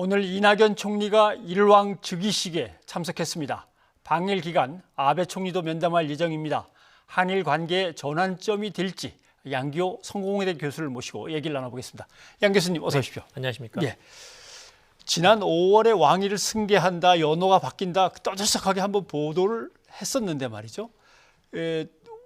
오늘 이낙연 총리가 일왕 즉위식에 참석했습니다. 방일 기간 아베 총리도 면담할 예정입니다. 한일 관계의 전환점이 될지 양기호 성공회대 교수를 모시고 얘기를 나눠보겠습니다. 양 교수님 어서 오십시오. 안녕하십니까? 예. 지난 5월에 왕위를 승계한다, 연호가 바뀐다 떠들썩하게 한번 보도를 했었는데 말이죠.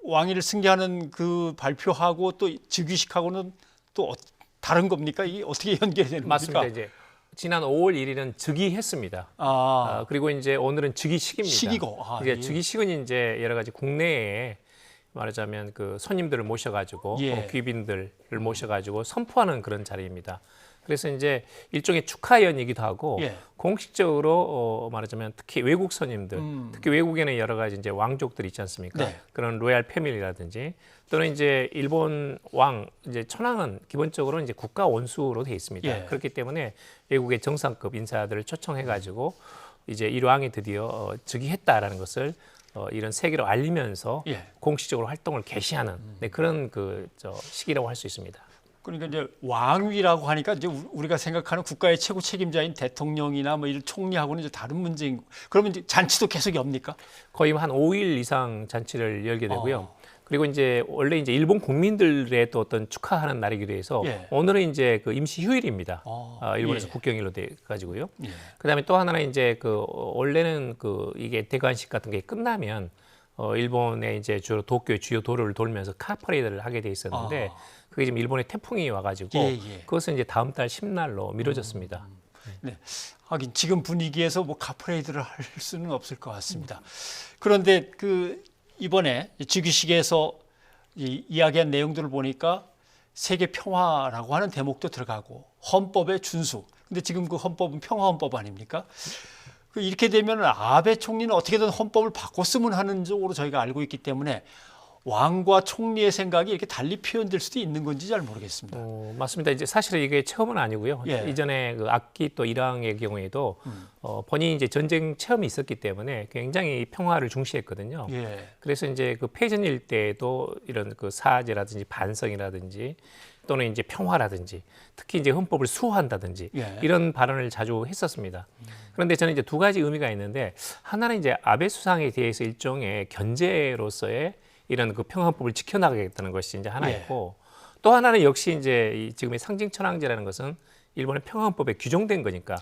왕위를 승계하는 그 발표하고 또 즉위식하고는 또 다른 겁니까? 이게 어떻게 연결이 되는 겁니까? 맞습니다. 이제 지난 5월 1일은 즉위했습니다. 그리고 이제 오늘은 즉위식입니다. 식이고. 이제 예. 즉위식은 이제 여러 가지 국내에 말하자면 그 손님들을 모셔가지고 예. 귀빈들을 모셔가지고 선포하는 그런 자리입니다. 그래서 이제 일종의 축하연이기도 하고 예. 공식적으로 말하자면 특히 외국 손님들, 특히 외국에는 여러 가지 이제 왕족들 있지 않습니까? 네. 그런 로얄 패밀리라든지 또는 이제 일본 왕 이제 천황은 기본적으로 이제 국가 원수로 돼 있습니다. 예. 그렇기 때문에 외국의 정상급 인사들을 초청해가지고 이제 일왕이 드디어 즉위했다라는 것을 이런 세계로 알리면서 예. 공식적으로 활동을 개시하는 그런 시기라고 할 수 있습니다. 그러니까 이제 왕위라고 하니까 이제 우리가 생각하는 국가의 최고 책임자인 대통령이나 뭐 이런 총리하고는 이제 다른 문제인. 그러면 이제 잔치도 계속 엽니까? 거의 한 5일 이상 잔치를 열게 되고요. 그리고 이제 원래 이제 일본 국민들의 또 어떤 축하하는 날이기도 해서 예. 오늘은 이제 그 임시 휴일입니다. 일본에서 예. 국경일로 돼 가지고요. 예. 그다음에 또 하나는 이제 그 원래는 그 이게 대관식 같은 게 끝나면 일본의 이제 주로 도쿄의 주요 도로를 돌면서 카퍼레이드를 하게 돼 있었는데 그게 지금 일본에 태풍이 와가지고 예. 그것은 이제 다음 달 10날로 미뤄졌습니다. 네. 하긴 지금 분위기에서 뭐 카프레이드를 할 수는 없을 것 같습니다. 그런데 그 이번에 즉위식에서 이야기한 내용들을 보니까 세계 평화라고 하는 대목도 들어가고 헌법의 준수. 근데 지금 그 헌법은 평화헌법 아닙니까? 이렇게 되면 아베 총리는 어떻게든 헌법을 바꿨으면 하는 쪽으로 저희가 알고 있기 때문에 왕과 총리의 생각이 이렇게 달리 표현될 수도 있는 건지 잘 모르겠습니다. 맞습니다. 이제 사실은 이게 처음은 아니고요. 예. 이전에 그 악기 또 일왕의 경우에도 본인이 이제 전쟁 체험이 있었기 때문에 굉장히 평화를 중시했거든요. 예. 그래서 이제 그 패전일 때도 이런 그 사죄라든지 반성이라든지 또는 이제 평화라든지 특히 이제 헌법을 수호한다든지 예. 이런 발언을 자주 했었습니다. 그런데 저는 이제 두 가지 의미가 있는데 하나는 이제 아베 수상에 대해서 일종의 견제로서의 이런 그 평화헌법을 지켜나가겠다는 것이 이제 하나 예. 있고 또 하나는 역시 이제 이 지금의 상징 천황제라는 것은 일본의 평화헌법에 규정된 거니까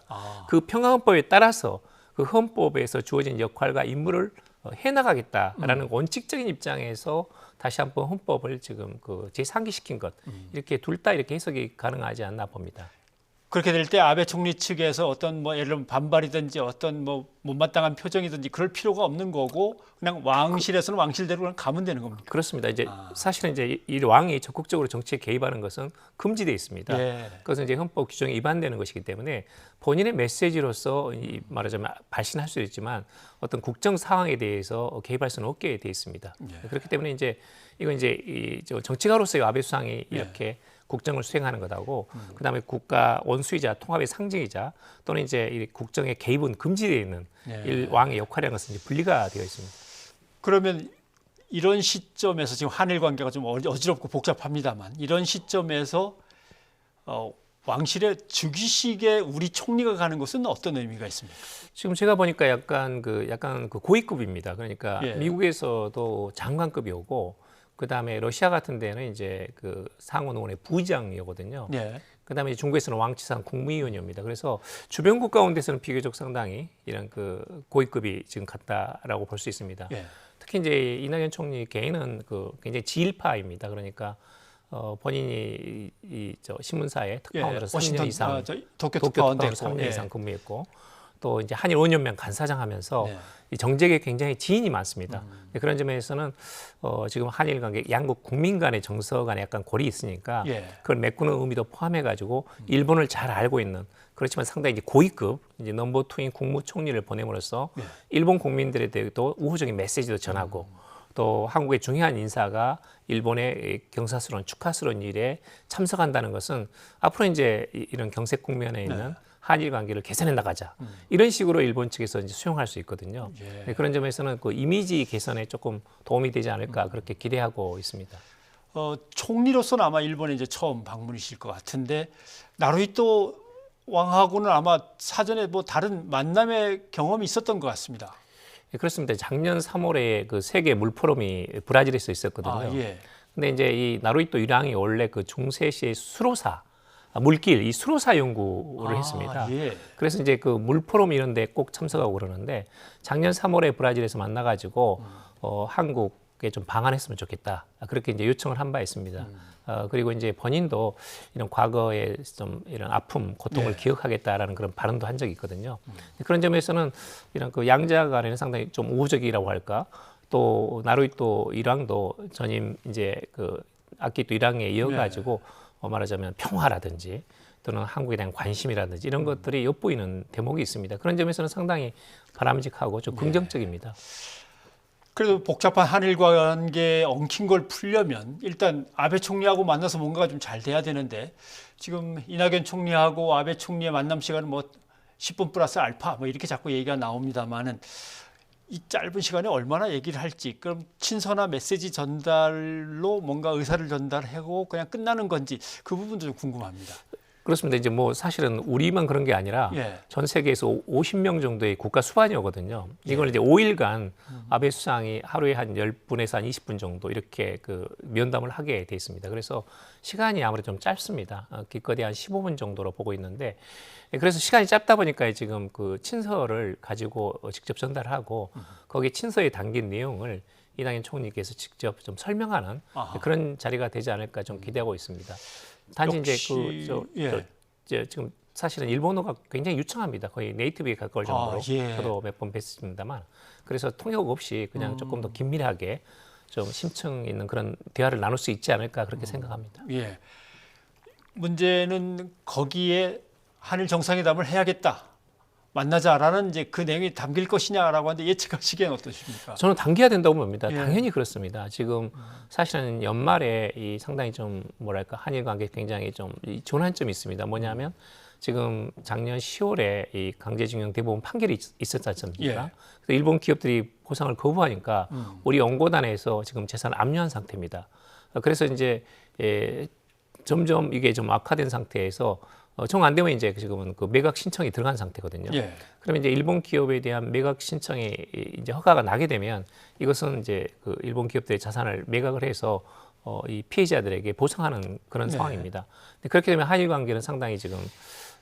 그 평화헌법에 따라서 그 헌법에서 주어진 역할과 임무를 해나가겠다라는 원칙적인 입장에서 다시 한번 헌법을 지금 그 재상기시킨 것 이렇게 둘 다 이렇게 해석이 가능하지 않나 봅니다. 그렇게 될 때 아베 총리 측에서 어떤 뭐 예를 들면 반발이든지 어떤 뭐 못마땅한 표정이든지 그럴 필요가 없는 거고 그냥 왕실에서는 왕실대로 그냥 가면 되는 겁니까? 그렇습니다. 이제 사실은 이제 이 왕이 적극적으로 정치에 개입하는 것은 금지되어 있습니다. 예. 그것은 이제 헌법 규정에 위반되는 것이기 때문에 본인의 메시지로서 말하자면 발신할 수도 있지만 어떤 국정 상황에 대해서 개입할 수는 없게 되어 있습니다. 예. 그렇기 때문에 이제 이건 이제 정치가로서의 아베 수상이 이렇게 국정을 수행하는 것하고 그다음에 국가 원수이자 통합의 상징이자 또는 이제 이 국정의 개입은 금지되어 있는 이 왕의 역할이라는 것은 이제 분리가 되어 있습니다. 그러면 이런 시점에서 지금 한일 관계가 좀 어지럽고 복잡합니다만 이런 시점에서 왕실의 즉위식에 우리 총리가 가는 것은 어떤 의미가 있습니까? 지금 제가 보니까 약간 그 고위급입니다. 그러니까 예. 미국에서도 장관급이 오고 그다음에 러시아 같은 데는 이제 그 상원의원의 부의장이거든요. 예. 그다음에 중국에서는 왕치상 국무위원이 옵니다. 그래서 주변국 가운데서는 비교적 상당히 이런 그 고위급이 지금 갔다라고 볼 수 있습니다. 예. 특히 이제 이낙연 총리 개인은 그 굉장히 지일파입니다. 그러니까 본인이 저 신문사에 특파원으로 3년 이상 도쿄 특파원도 특파원도 했고 3년 이상 근무했고 또 이제 한일 5년명 간사장 하면서 이 정책에 굉장히 지인이 많습니다. 그런 점에서는 지금 한일 관계 양국 국민 간의 정서 간에 약간 골이 있으니까 그걸 메꾸는 의미도 포함해가지고 일본을 잘 알고 있는 그렇지만 상당히 이제 고위급 이제 넘버 투인 국무총리를 보냄으로써 일본 국민들에 대해도 우호적인 메시지도 전하고 또 한국의 중요한 인사가 일본의 경사스러운 축하스러운 일에 참석한다는 것은 앞으로 이제 이런 경색 국면에 있는 한일 관계를 개선해 나가자 이런 식으로 일본 측에서 이제 수용할 수 있거든요. 그런 점에서는 그 이미지 개선에 조금 도움이 되지 않을까 그렇게 기대하고 있습니다. 총리로서는 아마 일본에 이제 처음 방문이실 것 같은데 나루히토 왕하고는 아마 사전에 뭐 다른 만남의 경험이 있었던 것 같습니다. 예, 그렇습니다. 작년 3월에 그 세계 물포럼이 브라질에서 있었거든요. 아, 예. 근데 이제 이 나루히토 일왕이 원래 그 중세시의 수로사, 물길, 이 수로사 연구를 했습니다. 예. 그래서 이제 그 물포럼 이런 데 꼭 참석하고 그러는데 작년 3월에 브라질에서 만나가지고 한국에 좀 방한했으면 좋겠다. 그렇게 이제 요청을 한 바 있습니다. 그리고 이제 본인도 이런 과거의 좀 이런 아픔, 고통을 예. 기억하겠다라는 그런 발언도 한 적이 있거든요. 그런 점에서는 이런 그 양자 간에는 상당히 좀 우호적이라고 할까. 또 나루히토 일왕도 전임 이제 그 아키히토 일왕에 이어가지고 말하자면 평화라든지 또는 한국에 대한 관심이라든지 이런 것들이 엿보이는 대목이 있습니다. 그런 점에서는 상당히 바람직하고 좀 긍정적입니다. 그래도 복잡한 한일 관계 엉킨 걸 풀려면 일단 아베 총리하고 만나서 뭔가가 좀 잘 돼야 되는데 지금 이낙연 총리하고 아베 총리의 만남 시간은 뭐 10분 플러스 알파 뭐 이렇게 자꾸 얘기가 나옵니다만은 이 짧은 시간에 얼마나 얘기를 할지, 그럼 친서나 메시지 전달로 뭔가 의사를 전달하고 그냥 끝나는 건지 그 부분도 좀 궁금합니다. 그렇습니다. 이제 뭐 사실은 우리만 그런 게 아니라 예. 전 세계에서 50명 정도의 국가 수반이 오거든요. 이걸 이제 5일간 아베 수상이 하루에 한 10분에서 한 20분 정도 이렇게 그 면담을 하게 돼 있습니다. 그래서 시간이 아무래도 좀 짧습니다. 기껏이 한 15분 정도로 보고 있는데, 그래서 시간이 짧다 보니까 지금 그 친서를 가지고 직접 전달하고 거기에 친서에 담긴 내용을 이낙연 총리께서 직접 좀 설명하는 아하. 그런 자리가 되지 않을까 좀 기대하고 있습니다. 단지 이제 지금 사실은 일본어가 굉장히 유창합니다. 거의 네이티브에 가까울 정도로 예. 저도 몇 번 뵀습니다만, 그래서 통역 없이 그냥 조금 더 긴밀하게 좀 심층 있는 그런 대화를 나눌 수 있지 않을까 그렇게 생각합니다. 예. 문제는 거기에 한일 정상회담을 해야겠다. 만나자라는 이제 그 내용이 담길 것이냐라고 하는데 예측하시기엔 어떠십니까? 저는 당겨야 된다고 봅니다. 예. 당연히 그렇습니다. 지금 사실은 연말에 이 상당히 좀 뭐랄까 한일 관계 굉장히 좀 전환점이 있습니다. 뭐냐면 지금 작년 10월에 이 강제징용 대법원 판결이 있었지 않습니까? 예. 그래서 일본 기업들이 보상을 거부하니까 우리 연고단에서 지금 재산을 압류한 상태입니다. 그래서 이제 점점 이게 좀 악화된 상태에서 정 안 되면 이제 지금은 그 매각 신청이 들어간 상태거든요. 예. 그러면 이제 일본 기업에 대한 매각 신청이 이제 허가가 나게 되면 이것은 이제 그 일본 기업들의 자산을 매각을 해서 이 피해자들에게 보상하는 그런 상황입니다. 근데 그렇게 되면 한일 관계는 상당히 지금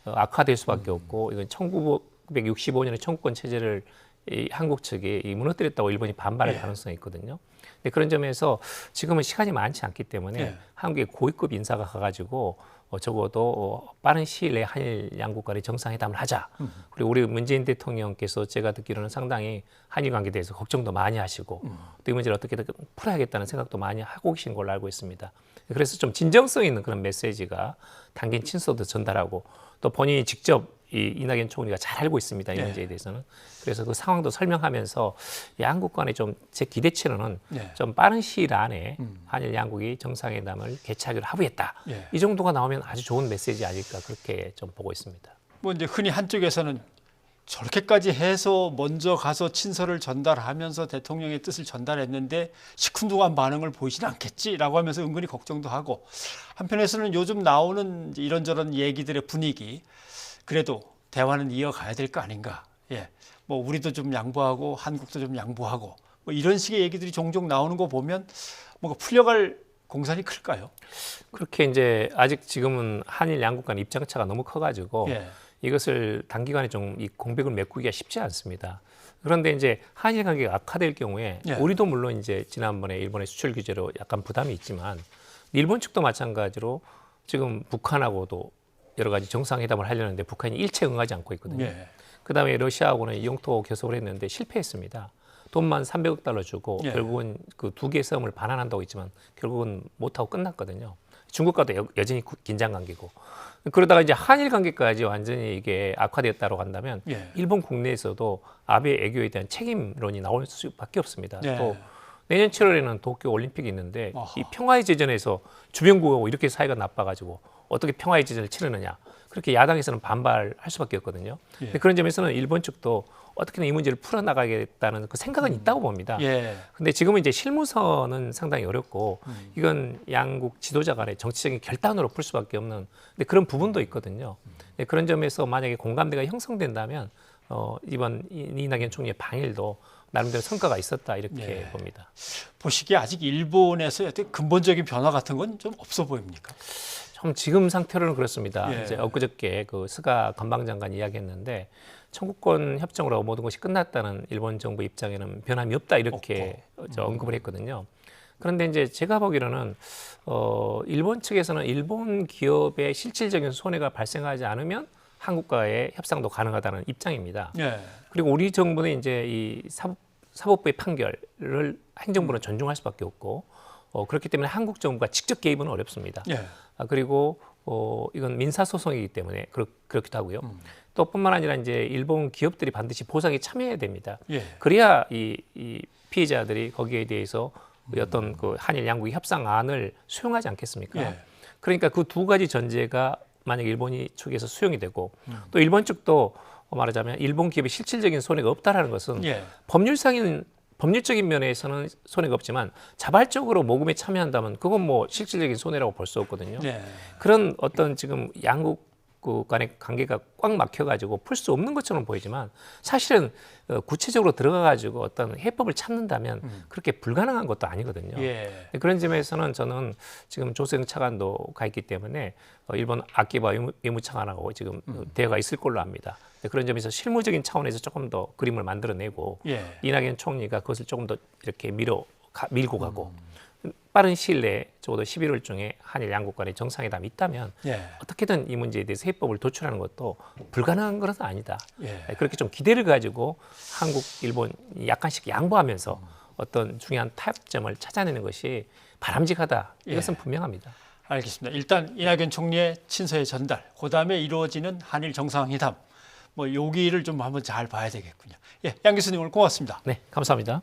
악화될 수밖에 없고, 이건 1965년에 청구권 체제를 이 한국 측이 무너뜨렸다고 일본이 반발할 가능성이 있거든요. 근데 그런 점에서 지금은 시간이 많지 않기 때문에 한국의 고위급 인사가 가가지고 적어도 빠른 시일 내에 한일 양국 간의 정상회담을 하자. 그리고 우리 문재인 대통령께서 제가 듣기로는 상당히 한일 관계에 대해서 걱정도 많이 하시고 또 이 문제를 어떻게든 풀어야겠다는 생각도 많이 하고 계신 걸로 알고 있습니다. 그래서 좀 진정성 있는 그런 메시지가 담긴 친서도 전달하고, 또 본인이 직접 이 이낙연 총리가 잘 알고 있습니다. 이 문제에 대해서는. 그래서 그 상황도 설명하면서 양국 간에 좀 제 기대치로는 좀 빠른 시일 안에 한일 양국이 정상회담을 개최하기로 하겠다. 이 정도가 나오면 아주 좋은 메시지 아닐까 그렇게 좀 보고 있습니다. 뭐 이제 흔히 한쪽에서는 저렇게까지 해서 먼저 가서 친서를 전달하면서 대통령의 뜻을 전달했는데 시큰둥한 반응을 보이지는 않겠지라고 하면서 은근히 걱정도 하고, 한편에서는 요즘 나오는 이런저런 얘기들의 분위기, 그래도 대화는 이어가야 될 거 아닌가. 예, 뭐 우리도 좀 양보하고 한국도 좀 양보하고 뭐 이런 식의 얘기들이 종종 나오는 거 보면 뭔가 풀려갈 공산이 클까요? 그렇게 이제 아직 지금은 한일 양국 간 입장차가 너무 커가지고 이것을 단기간에 좀 이 공백을 메꾸기가 쉽지 않습니다. 그런데 이제 한일 관계가 악화될 경우에 우리도 물론 이제 지난번에 일본의 수출 규제로 약간 부담이 있지만 일본 측도 마찬가지로 지금 북한하고도 여러 가지 정상회담을 하려는데 북한이 일체 응하지 않고 있거든요. 그다음에 러시아하고는 영토 교섭을 했는데 실패했습니다. 돈만 300억 달러 주고 결국은 그 두 개의 싸움을 반환한다고 했지만 결국은 못하고 끝났거든요. 중국과도 여전히 긴장 관계고, 그러다가 이제 한일 관계까지 완전히 이게 악화되었다고 한다면 일본 국내에서도 아베 애교에 대한 책임론이 나올 수밖에 없습니다. 또 내년 7월에는 도쿄 올림픽이 있는데 이 평화의 제전에서 주변국하고 이렇게 사이가 나빠가지고 어떻게 평화의 제전을 치르느냐, 그렇게 야당에서는 반발할 수밖에 없거든요. 근데 그런 점에서는 일본 측도 어떻게든 이 문제를 풀어나가겠다는 그 생각은 있다고 봅니다. 근데 지금은 이제 실무선은 상당히 어렵고 이건 양국 지도자 간의 정치적인 결단으로 풀 수밖에 없는 근데 그런 부분도 있거든요. 네, 그런 점에서 만약에 공감대가 형성된다면 이번 이낙연 총리의 방일도 나름대로 성과가 있었다 이렇게 봅니다. 보시기에 아직 일본에서 어떤 근본적인 변화 같은 건 좀 없어 보입니까? 좀 지금 상태로는 그렇습니다. 예. 이제 엊그저께 그 스가 관방장관이 이야기했는데 청구권 협정으로 모든 것이 끝났다는 일본 정부 입장에는 변함이 없다 이렇게 언급을 했거든요. 그런데 이제 제가 보기로는 일본 측에서는 일본 기업의 실질적인 손해가 발생하지 않으면 한국과의 협상도 가능하다는 입장입니다. 예. 그리고 우리 정부는 이제 이 사법부의 판결을 행정부는 존중할 수밖에 없고 그렇기 때문에 한국 정부가 직접 개입은 어렵습니다. 예. 그리고 이건 민사 소송이기 때문에 그렇기도 하고요. 또 뿐만 아니라 이제 일본 기업들이 반드시 보상에 참여해야 됩니다. 예. 그래야 이 피해자들이 거기에 대해서 어떤 그 한일 양국의 협상안을 수용하지 않겠습니까? 예. 그러니까 그 두 가지 전제가 만약 일본이 측에서 수용이 되고 또 일본 측도 말하자면 일본 기업의 실질적인 손해가 없다라는 것은 예. 법률적인 면에서는 손해가 없지만 자발적으로 모금에 참여한다면 그건 뭐 실질적인 손해라고 볼 수 없거든요. 예. 그런 어떤 지금 양국 간의 관계가 꽉 막혀가지고 풀 수 없는 것처럼 보이지만 사실은 구체적으로 들어가가지고 어떤 해법을 찾는다면 그렇게 불가능한 것도 아니거든요. 예. 그런 점에서는 저는 지금 조성 차관도 가 있기 때문에 일본 아키바 외무차관하고 지금 대화가 있을 걸로 압니다. 그런 점에서 실무적인 차원에서 조금 더 그림을 만들어내고 예. 이낙연 총리가 그것을 조금 더 이렇게 밀고 가고 빠른 시일 내에 적어도 11월 중에 한일 양국 간의 정상회담이 있다면 예. 어떻게든 이 문제에 대해서 해법을 도출하는 것도 불가능한 것은 아니다. 예. 그렇게 좀 기대를 가지고 한국, 일본 약간씩 양보하면서 어떤 중요한 타협점을 찾아내는 것이 바람직하다. 이것은 분명합니다. 알겠습니다. 일단 이낙연 총리의 친서의 전달, 그다음에 이루어지는 한일 정상회담, 뭐 여기를 좀 한번 잘 봐야 되겠군요. 예, 양 교수님 오늘 고맙습니다. 네, 감사합니다.